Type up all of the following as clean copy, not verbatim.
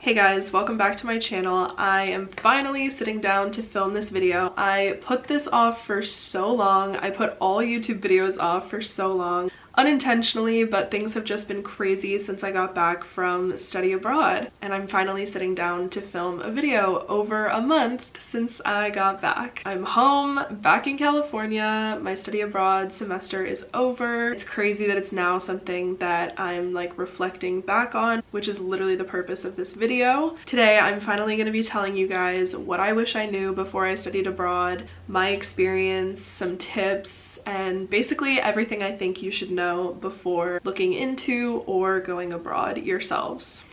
Hey guys, welcome back to my channel. I am finally sitting down to film this video. I put this off for so long. I put all YouTube videos off for so long. Unintentionally, but things have just been crazy since I got back from study abroad, and I'm finally sitting down to film a video over a month since I got back. I'm home, back in California. My study abroad semester is over. It's crazy that it's now something that I'm like reflecting back on, which is literally the purpose of this video. Today, I'm finally going to be telling you guys what I wish I knew before I studied abroad, my experience, some tips, and basically everything I think you should know before looking into or going abroad yourselves.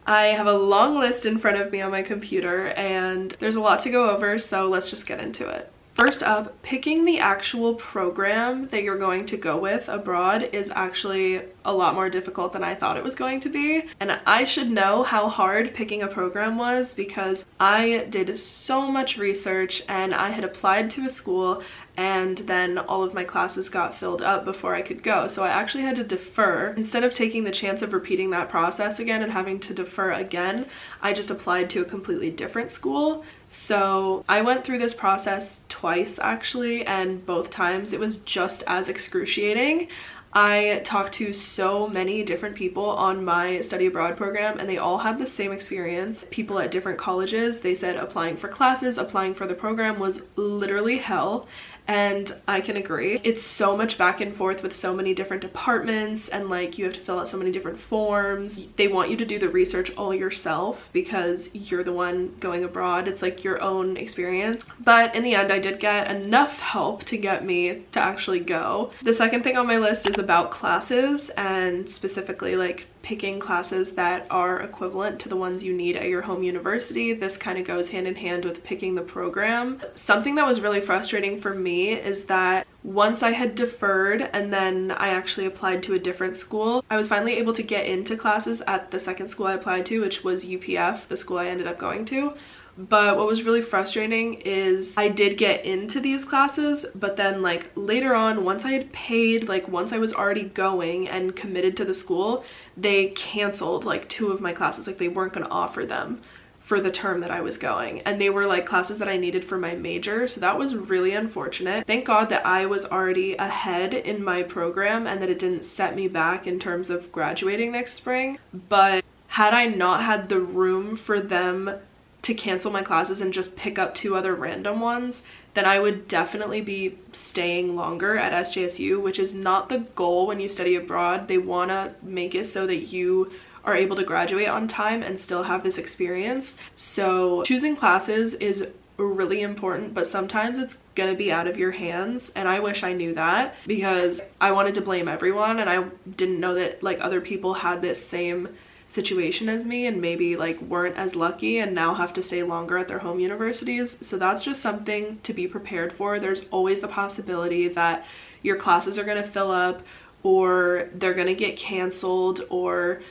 I have a long list in front of me on my computer and there's a lot to go over, so let's just get into it. First up, picking the actual program that you're going to go with abroad is actually a lot more difficult than I thought it was going to be. And I should know how hard picking a program was because I did so much research and I had applied to a school and then all of my classes got filled up before I could go. So I actually had to defer. Instead of taking the chance of repeating that process again and having to defer again, I just applied to a completely different school. So I went through this process twice actually, and both times it was just as excruciating. I talked to so many different people on my study abroad program and they all had the same experience. People at different colleges, they said applying for classes, applying for the program was literally hell. And I can agree. It's so much back and forth with so many different departments and like you have to fill out so many different forms. They want you to do the research all yourself because you're the one going abroad. It's like your own experience. But in the end, I did get enough help to get me to actually go. The second thing on my list is about classes and specifically like picking classes that are equivalent to the ones you need at your home university. This kind of goes hand in hand with picking the program. Something that was really frustrating for me is that once I had deferred and then I actually applied to a different school, I was finally able to get into classes at the second school I applied to, which was UPF, the school I ended up going to. But what was really frustrating is I did get into these classes, but then like later on, once I had paid, like once I was already going and committed to the school, they canceled like 2 of my classes. Like they weren't going to offer them for the term that I was going. And they were like classes that I needed for my major. So that was really unfortunate. Thank God that I was already ahead in my program and that it didn't set me back in terms of graduating next spring. But had I not had the room for them to cancel my classes and just pick up 2 other random ones, then I would definitely be staying longer at SJSU, which is not the goal when you study abroad. They want to make it so that you are able to graduate on time and still have this experience. So choosing classes is really important, but sometimes it's gonna be out of your hands, and I wish I knew that because I wanted to blame everyone and I didn't know that like other people had this same situation as me and maybe like weren't as lucky and now have to stay longer at their home universities. So that's just something to be prepared for. There's always the possibility that your classes are going to fill up or they're going to get canceled or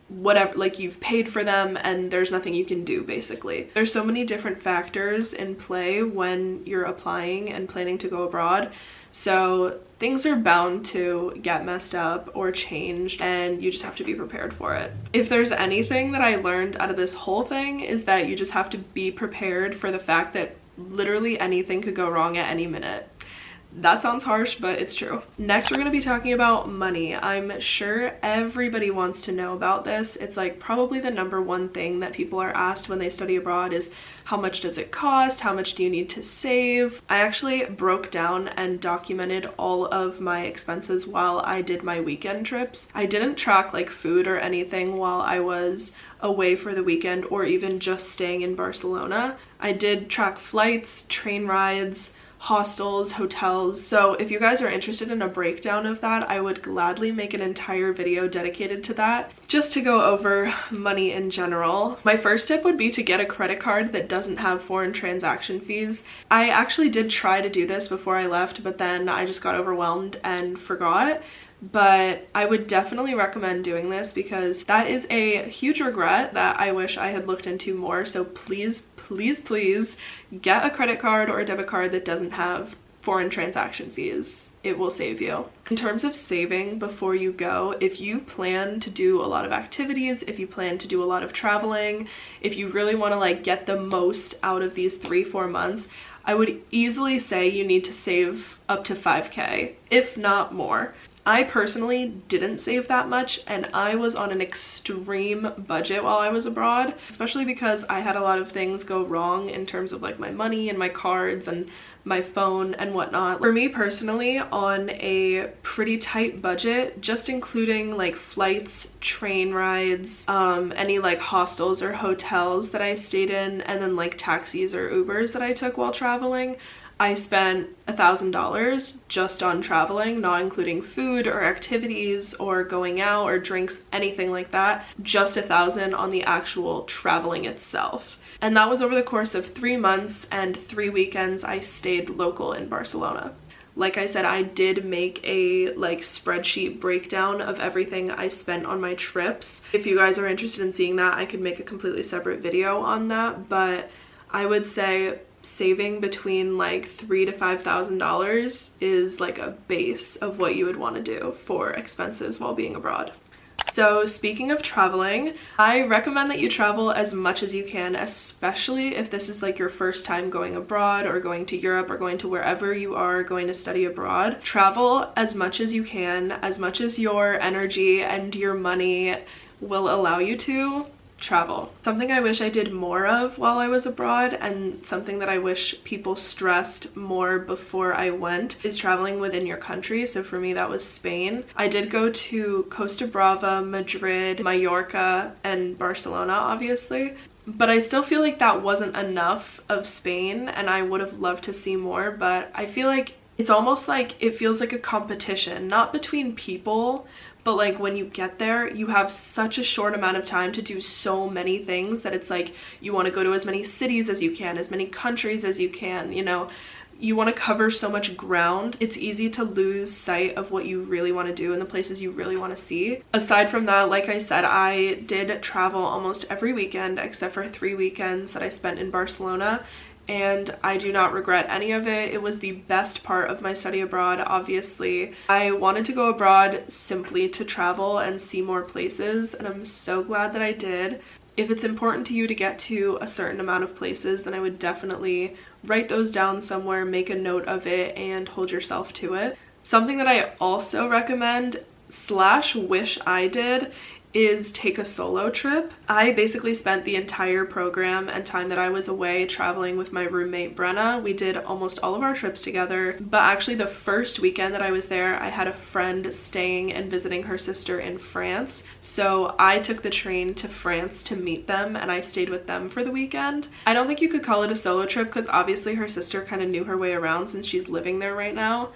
whatever, like you've paid for them and there's nothing you can do basically. There's so many different factors in play when you're applying and planning to go abroad. So things are bound to get messed up or changed and you just have to be prepared for it. If there's anything that I learned out of this whole thing is that you just have to be prepared for the fact that literally anything could go wrong at any minute. That sounds harsh, but it's true. Next, we're going to be talking about money. I'm sure everybody wants to know about this. It's like probably the #1 thing that people are asked when they study abroad is how much does it cost? How much do you need to save? I actually broke down and documented all of my expenses while I did my weekend trips. I didn't track like food or anything while I was away for the weekend or even just staying in Barcelona. I did track flights, train rides, hostels, hotels. So if you guys are interested in a breakdown of that, I would gladly make an entire video dedicated to that, just to go over money in general. My first tip would be to get a credit card that doesn't have foreign transaction fees. I actually did try to do this before I left, but then I just got overwhelmed and forgot. But I would definitely recommend doing this because that is a huge regret that I wish I had looked into more. So please get a credit card or a debit card that doesn't have foreign transaction fees. it will save you. In terms of saving before you go, if you plan to do a lot of activities, if you plan to do a lot of traveling, if you really want to like get the most out of these 3-4 months, I would easily say you need to save up to 5K, if not more. I personally didn't save that much, and I was on an extreme budget while I was abroad, especially because I had a lot of things go wrong in terms of like my money and my cards and my phone and whatnot. For me personally, on a pretty tight budget, just including like flights, train rides, any like hostels or hotels that I stayed in, and then like taxis or Ubers that I took while traveling, I spent $1,000 just on traveling, not including food or activities or going out or drinks, anything like that. Just $1,000 on the actual traveling itself. And that was over the course of 3 months and 3 weekends I stayed local in Barcelona. Like I said, I did make a like spreadsheet breakdown of everything I spent on my trips. If you guys are interested in seeing that, I could make a completely separate video on that, but I would say saving between like $3,000 to $5,000 is like a base of what you would want to do for expenses while being abroad. So speaking of traveling, I recommend that you travel as much as you can, especially if this is like your first time going abroad or going to Europe or going to wherever you are going to study abroad. Travel as much as you can, as much as your energy and your money will allow you to. Travel. Something I wish I did more of while I was abroad, and something that I wish people stressed more before I went, is traveling within your country. So for me, that was Spain. I did go to Costa Brava, Madrid, Mallorca, and Barcelona, obviously. But I still feel like that wasn't enough of Spain, and I would have loved to see more, but I feel like it's almost like it feels like a competition, not between people, but like when you get there, you have such a short amount of time to do so many things that it's like you want to go to as many cities as you can, as many countries as you can, you know. You want to cover so much ground. It's easy to lose sight of what you really want to do and the places you really want to see. Aside from that, like I said, I did travel almost every weekend except for 3 weekends that I spent in Barcelona, and I do not regret any of it. It was the best part of my study abroad, obviously. I wanted to go abroad simply to travel and see more places, and I'm so glad that I did. If it's important to you to get to a certain amount of places, then I would definitely write those down somewhere, make a note of it, and hold yourself to it. Something that I also recommend / wish I did is take a solo trip. I basically spent the entire program and time that I was away traveling with my roommate Brenna. We did almost all of our trips together, but actually the first weekend that I was there, I had a friend staying and visiting her sister in France. So I took the train to France to meet them, and I stayed with them for the weekend. I don't think you could call it a solo trip because obviously her sister kind of knew her way around since she's living there right now.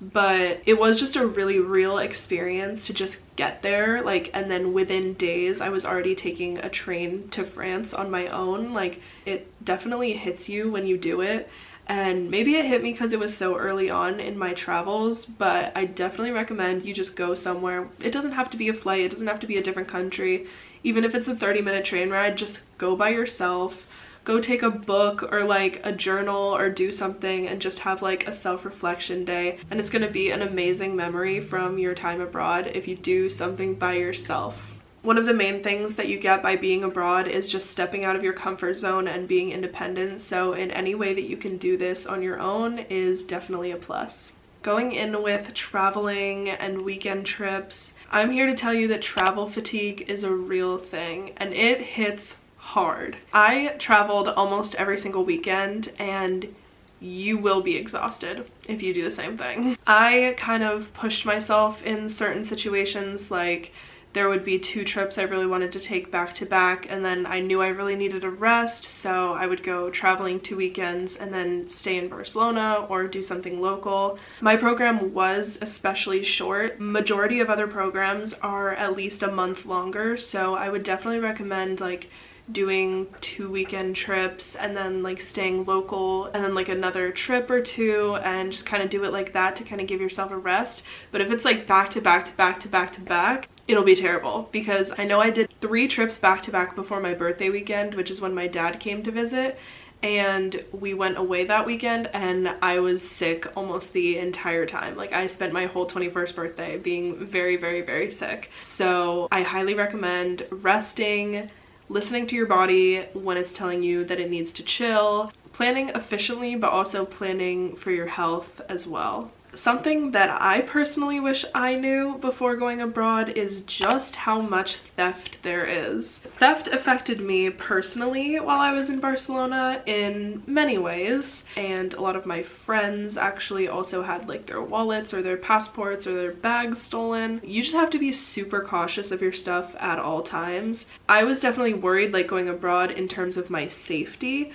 But it was just a really real experience to just get there, like, and then within days I was already taking a train to France on my own. Like, it definitely hits you when you do it, and maybe it hit me because it was so early on in my travels, but I definitely recommend you just go somewhere. It doesn't have to be a flight, it doesn't have to be a different country. Even if it's a 30-minute train ride, just go by yourself. Go take a book or like a journal or do something and just have like a self-reflection day. And it's gonna be an amazing memory from your time abroad if you do something by yourself. One of the main things that you get by being abroad is just stepping out of your comfort zone and being independent. So in any way that you can do this on your own is definitely a plus. Going in with traveling and weekend trips, I'm here to tell you that travel fatigue is a real thing, and it hits hard. I traveled almost every single weekend, and you will be exhausted if you do the same thing. I kind of pushed myself in certain situations, like there would be 2 trips I really wanted to take back to back, and then I knew I really needed a rest, so I would go traveling 2 weekends and then stay in Barcelona or do something local. My program was especially short. Majority of other programs are at least a month longer, so I would definitely recommend like doing 2 weekend trips and then like staying local and then like another trip or 2, and just kind of do it like that to kind of give yourself a rest. But if it's like back to back to back to back to back, it'll be terrible, because I know I did 3 trips back to back before my birthday weekend, which is when my dad came to visit, and we went away that weekend and I was sick almost the entire time. Like I spent my whole 21st birthday being very, very, very sick. So I highly recommend resting, listening to your body when it's telling you that it needs to chill, planning efficiently, but also planning for your health as well. Something that I personally wish I knew before going abroad is just how much theft there is. Theft affected me personally while I was in Barcelona in many ways, and a lot of my friends actually also had like their wallets or their passports or their bags stolen. You just have to be super cautious of your stuff at all times. I was definitely worried like going abroad in terms of my safety,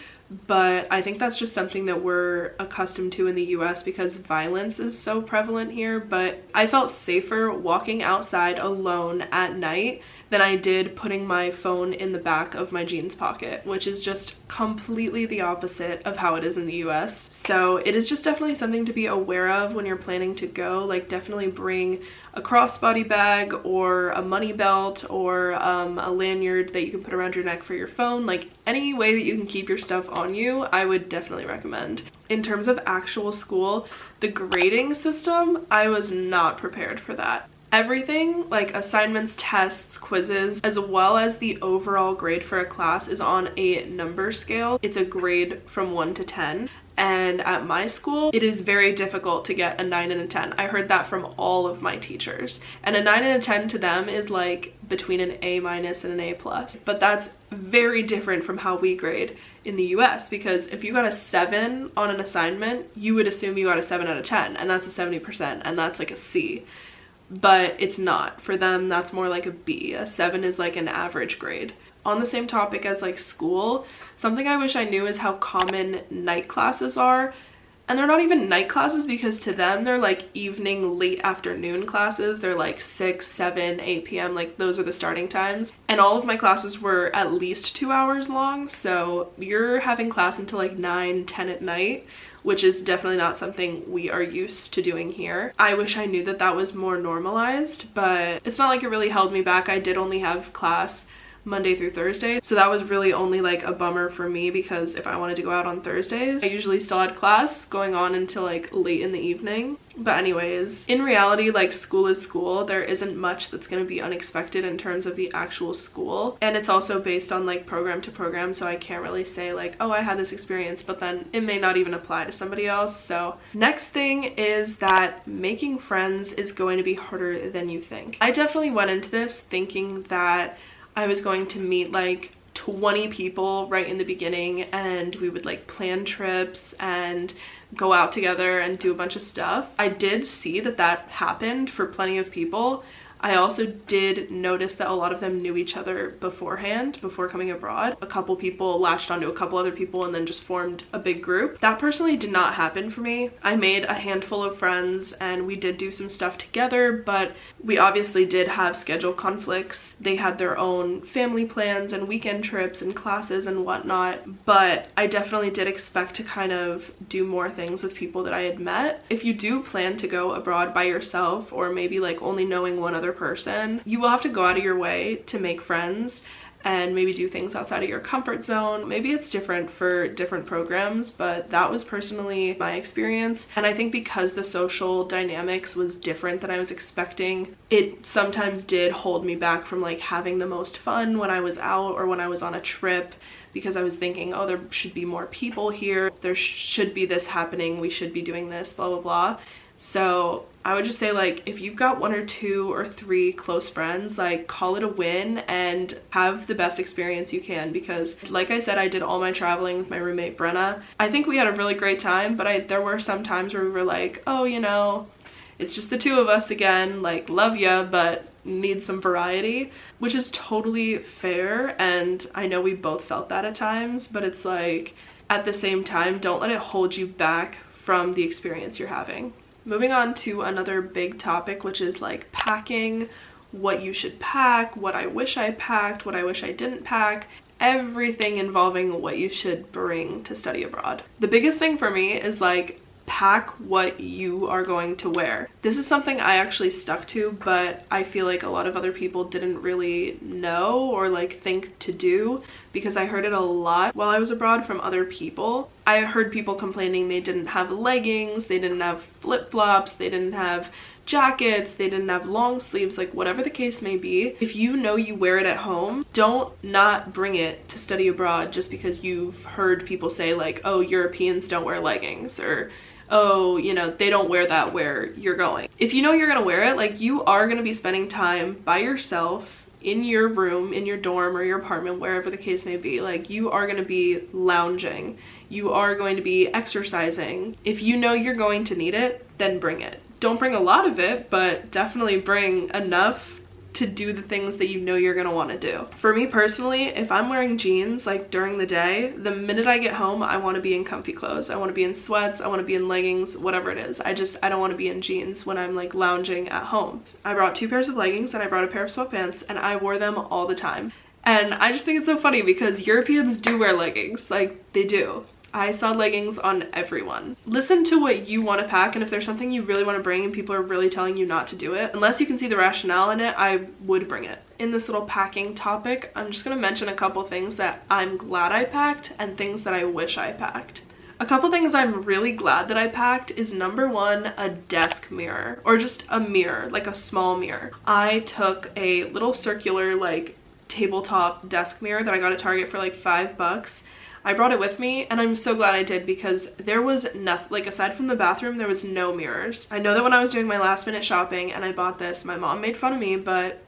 but I think that's just something that we're accustomed to in the US because violence is so prevalent here. But I felt safer walking outside alone at night than I did putting my phone in the back of my jeans pocket, which is just completely the opposite of how it is in the US. So it is just definitely something to be aware of when you're planning to go. Like definitely bring a crossbody bag or a money belt or a lanyard that you can put around your neck for your phone. Like any way that you can keep your stuff on you, I would definitely recommend. In terms of actual school, the grading system, I was not prepared for that. Everything, like assignments, tests, quizzes, as well as the overall grade for a class is on a number scale. It's a grade from 1 to 10. And at my school, it is very difficult to get a 9 and a 10. I heard that from all of my teachers. And a 9 and a 10 to them is like between an A- and an A+. But that's very different from how we grade in the US, because if you got a 7 on an assignment, you would assume you got a 7 out of 10, and that's a 70%, and that's like a C. But it's not. For them, that's more like a B. A 7 is like an average grade. On the same topic as like school, something I wish I knew is how common night classes are. And they're not even night classes because to them they're like evening, late afternoon classes. They're like 6, 7, 8 p.m. Like those are the starting times. And all of my classes were at least 2 hours long. So you're having class until like 9, 10 at night, which is definitely not something we are used to doing here. I wish I knew that that was more normalized, but it's not like it really held me back. I did only have class Monday through Thursday, so that was really only like a bummer for me because if I wanted to go out on Thursdays, I usually still had class going on until like late in the evening. But anyways, in reality, like school is school. There isn't much that's going to be unexpected in terms of the actual school, and it's also based on like program to program, so I can't really say like, oh, I had this experience, but then it may not even apply to somebody else. So next thing is that making friends is going to be harder than you think. I definitely went into this thinking that I was going to meet like 20 people right in the beginning and we would like plan trips and go out together and do a bunch of stuff. I did see that that happened for plenty of people. I also did notice that a lot of them knew each other beforehand, before coming abroad. A couple people latched onto a couple other people and then just formed a big group. That personally did not happen for me. I made a handful of friends and we did do some stuff together, but we obviously did have schedule conflicts. They had their own family plans and weekend trips and classes and whatnot, but I definitely did expect to kind of do more things with people that I had met. If you do plan to go abroad by yourself, or maybe like only knowing one other person, you will have to go out of your way to make friends and maybe do things outside of your comfort zone. Maybe it's different for different programs, but that was personally my experience. And I think because the social dynamics was different than I was expecting, it sometimes did hold me back from like having the most fun when I was out or when I was on a trip, because I was thinking, oh, there should be more people here, there should be this happening, we should be doing this, blah blah blah. So I would just say, like, if you've got 1 or 2 or 3 close friends, like, call it a win and have the best experience you can, because like I said, I did all my traveling with my roommate Brenna. I think we had a really great time, but there were some times where we were like, oh, you know, it's just the 2 of us again, like, love ya, but need some variety, which is totally fair. And I know we both felt that at times, but it's like, at the same time, don't let it hold you back from the experience you're having. Moving on to another big topic, which is like packing, what you should pack, what I wish I packed, what I wish I didn't pack, everything involving what you should bring to study abroad. The biggest thing for me is like, pack what you are going to wear. This is something I actually stuck to, but I feel like a lot of other people didn't really know or like think to do. because I heard it a lot while I was abroad from other people. I heard people complaining they didn't have leggings, they didn't have flip-flops, they didn't have jackets, they didn't have long sleeves, like whatever the case may be. If you know you wear it at home, don't not bring it to study abroad just because you've heard people say like, oh, Europeans don't wear leggings, or oh, you know, they don't wear that where you're going. If you know you're gonna wear it, like you are gonna be spending time by yourself in your room, in your dorm or your apartment, wherever the case may be. Like you are going to be lounging, you are going to be exercising. If you know you're going to need it, then bring it. Don't bring a lot of it, but definitely bring enough to do the things that you know you're going to want to do. For me personally, if I'm wearing jeans like during the day, the minute I get home, I want to be in comfy clothes. I want to be in sweats, I want to be in leggings, whatever it is. I don't want to be in jeans when I'm like lounging at home. I brought 2 pairs of leggings and I brought a pair of sweatpants, and I wore them all the time. And I just think it's so funny because Europeans do wear leggings, like they do. I saw leggings on everyone. Listen to what you want to pack, and if there's something you really want to bring and people are really telling you not to do it, unless you can see the rationale in it, I would bring it. In this little packing topic, I'm just going to mention a couple things that I'm glad I packed and things that I wish I packed. A couple things I'm really glad that I packed is number 1, a desk mirror, or just a mirror, like a small mirror. I took a little circular like tabletop desk mirror that I got at Target for like $5. I brought it with me, and I'm so glad I did because there was nothing, like aside from the bathroom, there was no mirrors. I know that when I was doing my last minute shopping and I bought this, my mom made fun of me, but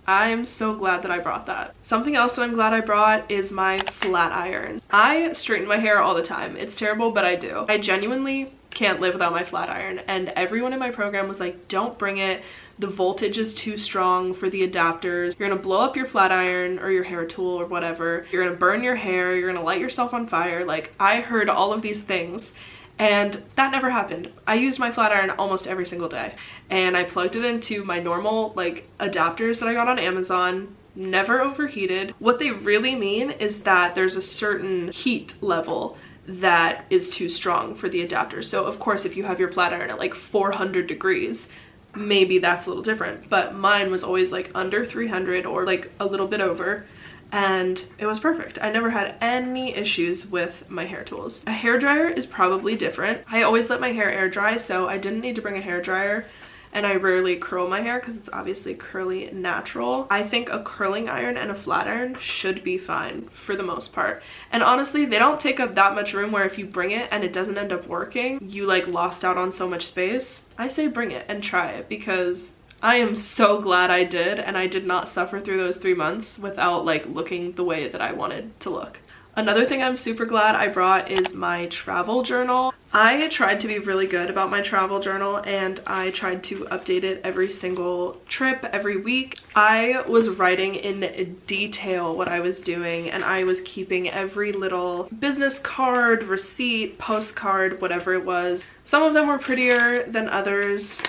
I'm so glad that I brought that. Something else that I'm glad I brought is my flat iron. I straighten my hair all the time. It's terrible, but I do. I genuinely can't live without my flat iron, and everyone in my program was like, don't bring it. The voltage is too strong for the adapters. You're gonna blow up your flat iron or your hair tool or whatever. You're gonna burn your hair. You're gonna light yourself on fire. Like, I heard all of these things, and that never happened. I used my flat iron almost every single day, and I plugged it into my normal like adapters that I got on Amazon. Never overheated. What they really mean is that there's a certain heat level that is too strong for the adapter. So of course, if you have your flat iron at like 400 degrees, maybe that's a little different, but mine was always like under 300 or like a little bit over, and it was perfect. I never had any issues with my hair tools. A hair dryer is probably different. I always let my hair air dry, so I didn't need to bring a hair dryer, and I rarely curl my hair because it's obviously curly natural. I think a curling iron and a flat iron should be fine for the most part. And honestly, they don't take up that much room where if you bring it and it doesn't end up working, you like lost out on so much space. I say bring it and try it because I am so glad I did, and I did not suffer through those 3 months without like looking the way that I wanted to look. Another thing I'm super glad I brought is my travel journal. I tried to be really good about my travel journal, and I tried to update it every single trip, every week. I was writing in detail what I was doing, and I was keeping every little business card, receipt, postcard, whatever it was. Some of them were prettier than others.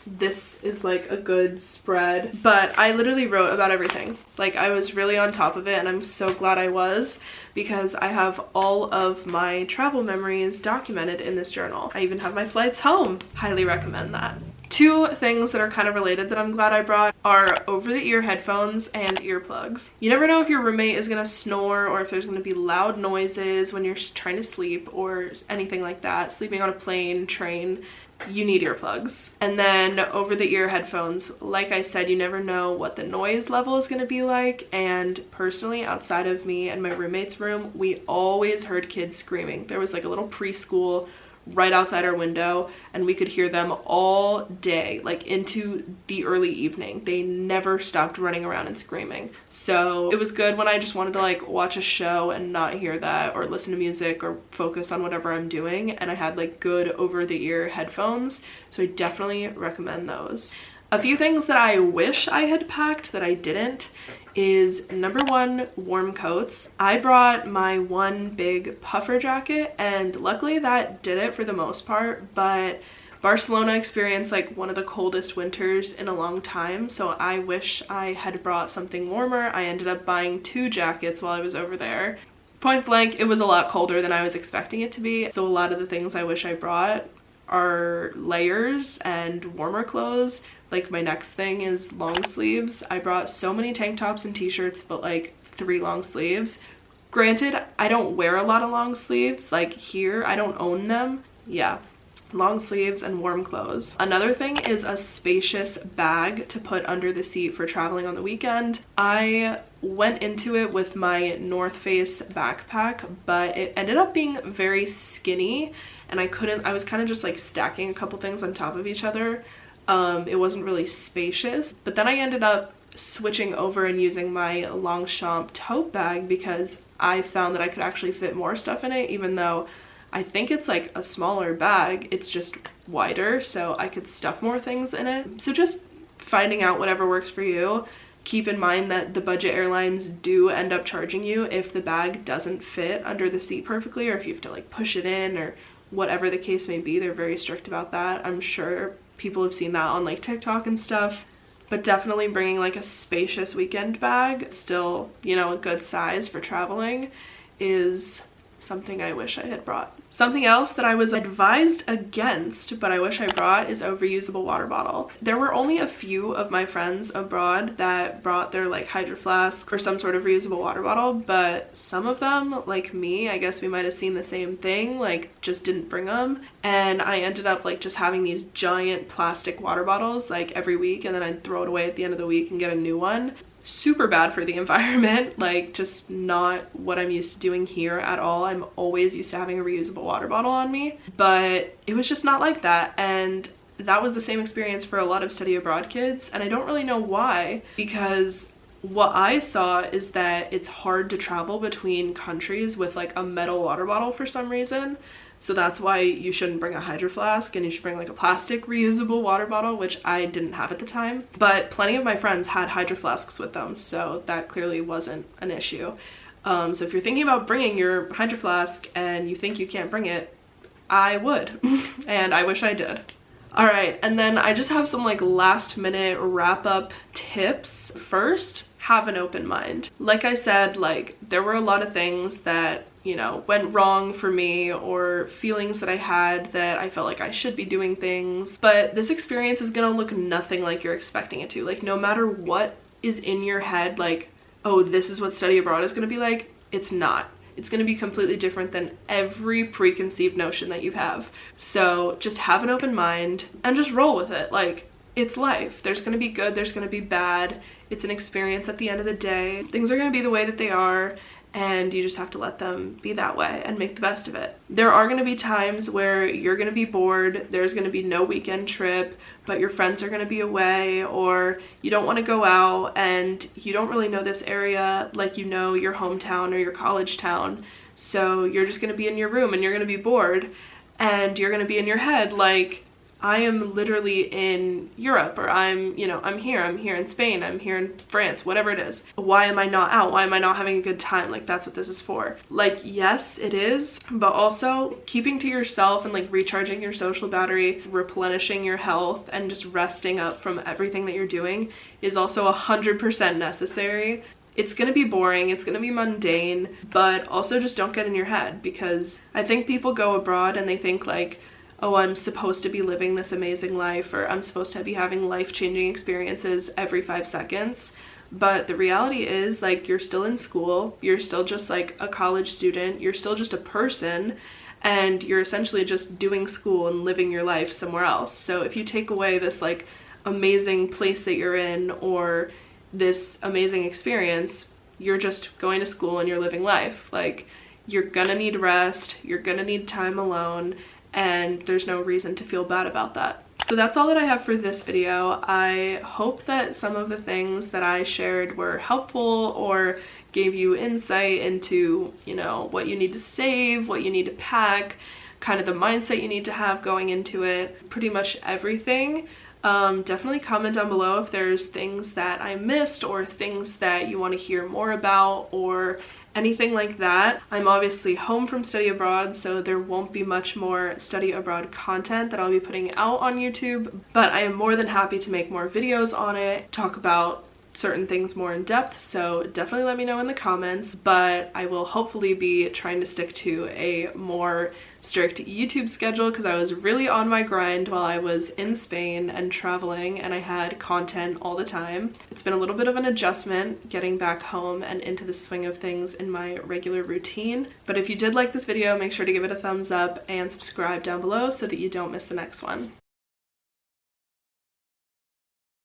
This is like a good spread, but I literally wrote about everything. Like, I was really on top of it, and I'm so glad I was, because I have all of my travel memories documented in this journal. I even have my flights home. Highly recommend that. 2 things that are kind of related that I'm glad I brought are over-the-ear headphones and earplugs. You never know if your roommate is gonna snore or if there's gonna be loud noises when you're trying to sleep or anything like that. Sleeping on a plane, train, you need earplugs. And then over-the-ear headphones. Like I said, you never know what the noise level is gonna be like, and personally, outside of me and my roommate's room, we always heard kids screaming. There was like a little preschool right outside our window, and we could hear them all day, like into the early evening. They never stopped running around and screaming. So it was good when I just wanted to like watch a show and not hear that, or listen to music or focus on whatever I'm doing, and I had like good over-the-ear headphones, so I definitely recommend those. A few things that I wish I had packed that I didn't is number 1, warm coats. I brought my one big puffer jacket, and luckily that did it for the most part, but Barcelona experienced like one of the coldest winters in a long time, so I wish I had brought something warmer. I ended up buying 2 jackets while I was over there. Point blank, it was a lot colder than I was expecting it to be, so a lot of the things I wish I brought are layers and warmer clothes. Like, my next thing is long sleeves. I brought so many tank tops and t-shirts, but like 3 long sleeves. Granted, I don't wear a lot of long sleeves. Like here, I don't own them. Yeah, long sleeves and warm clothes. Another thing is a spacious bag to put under the seat for traveling on the weekend. I went into it with my North Face backpack, but it ended up being very skinny and I was kind of just like stacking a couple things on top of each other. It wasn't really spacious, but then I ended up switching over and using my Longchamp tote bag because I found that I could actually fit more stuff in it, even though I think it's like a smaller bag, it's just wider, so I could stuff more things in it. So just finding out whatever works for you. Keep in mind that the budget airlines do end up charging you if the bag doesn't fit under the seat perfectly, or if you have to like push it in or whatever the case may be. They're very strict about that. I'm sure people have seen that on like TikTok and stuff. But definitely bringing like a spacious weekend bag, still, you know, a good size for traveling, is something I wish I had brought. Something else that I was advised against, but I wish I brought, is a reusable water bottle. There were only a few of my friends abroad that brought their like Hydro Flask or some sort of reusable water bottle, but some of them, like me, I guess we might have seen the same thing, like just didn't bring them. And I ended up like just having these giant plastic water bottles like every week, and then I'd throw it away at the end of the week and get a new one. Super bad for the environment, like just not what I'm used to doing here at all. I'm always used to having a reusable water bottle on me, but it was just not like that. And that was the same experience for a lot of study abroad kids, and I don't really know why, because what I saw is that it's hard to travel between countries with like a metal water bottle for some reason. So that's why you shouldn't bring a Hydro Flask, and you should bring like a plastic reusable water bottle, which I didn't have at the time. But plenty of my friends had Hydro Flasks with them, so that clearly wasn't an issue. So if you're thinking about bringing your Hydro Flask and you think you can't bring it, I would, and I wish I did. All right, and then I just have some like last minute wrap up tips. First, have an open mind. Like I said, like there were a lot of things that, you know, went wrong for me, or feelings that I had that I felt like I should be doing things. But this experience is gonna look nothing like you're expecting it to. Like no matter what is in your head, like, oh, this is what study abroad is gonna be like, it's not. It's gonna be completely different than every preconceived notion that you have. So just have an open mind and just roll with it. Like, it's life. There's gonna be good, there's gonna be bad. It's an experience at the end of the day. Things are gonna be the way that they are, and you just have to let them be that way and make the best of it. There are gonna be times where you're gonna be bored, there's gonna be no weekend trip, but your friends are gonna be away, or you don't wanna go out and you don't really know this area like you know your hometown or your college town. So you're just gonna be in your room and you're gonna be bored, and you're gonna be in your head like, I am literally in Europe, or I'm here in Spain, I'm here in France, whatever it is. Why am I not out? Why am I not having a good time? Like, that's what this is for. Like, yes, it is, but also keeping to yourself and like recharging your social battery, replenishing your health, and just resting up from everything that you're doing is also 100% necessary. It's gonna be boring, it's gonna be mundane, but also just don't get in your head, because I think people go abroad and they think like, oh, I'm supposed to be living this amazing life, or I'm supposed to be having life-changing experiences every 5 seconds. But the reality is, like, you're still in school, you're still just like a college student, you're still just a person, and you're essentially just doing school and living your life somewhere else. So if you take away this like amazing place that you're in, or this amazing experience, you're just going to school and you're living life. Like, you're gonna need rest, you're gonna need time alone, and there's no reason to feel bad about that. So that's all that I have for this video. I hope that some of the things that I shared were helpful or gave you insight into, you know, what you need to save, what you need to pack, kind of the mindset you need to have going into it, pretty much everything. Definitely comment down below if there's things that I missed, or things that you want to hear more about, or anything like that. I'm obviously home from study abroad, so there won't be much more study abroad content that I'll be putting out on YouTube, but I am more than happy to make more videos on it, talk about certain things more in depth, so definitely let me know in the comments. But I will hopefully be trying to stick to a more strict YouTube schedule because I was really on my grind while I was in Spain and traveling, and I had content all the time. It's been a little bit of an adjustment getting back home and into the swing of things in my regular routine. But if you did like this video, make sure to give it a thumbs up and subscribe down below so that you don't miss the next one.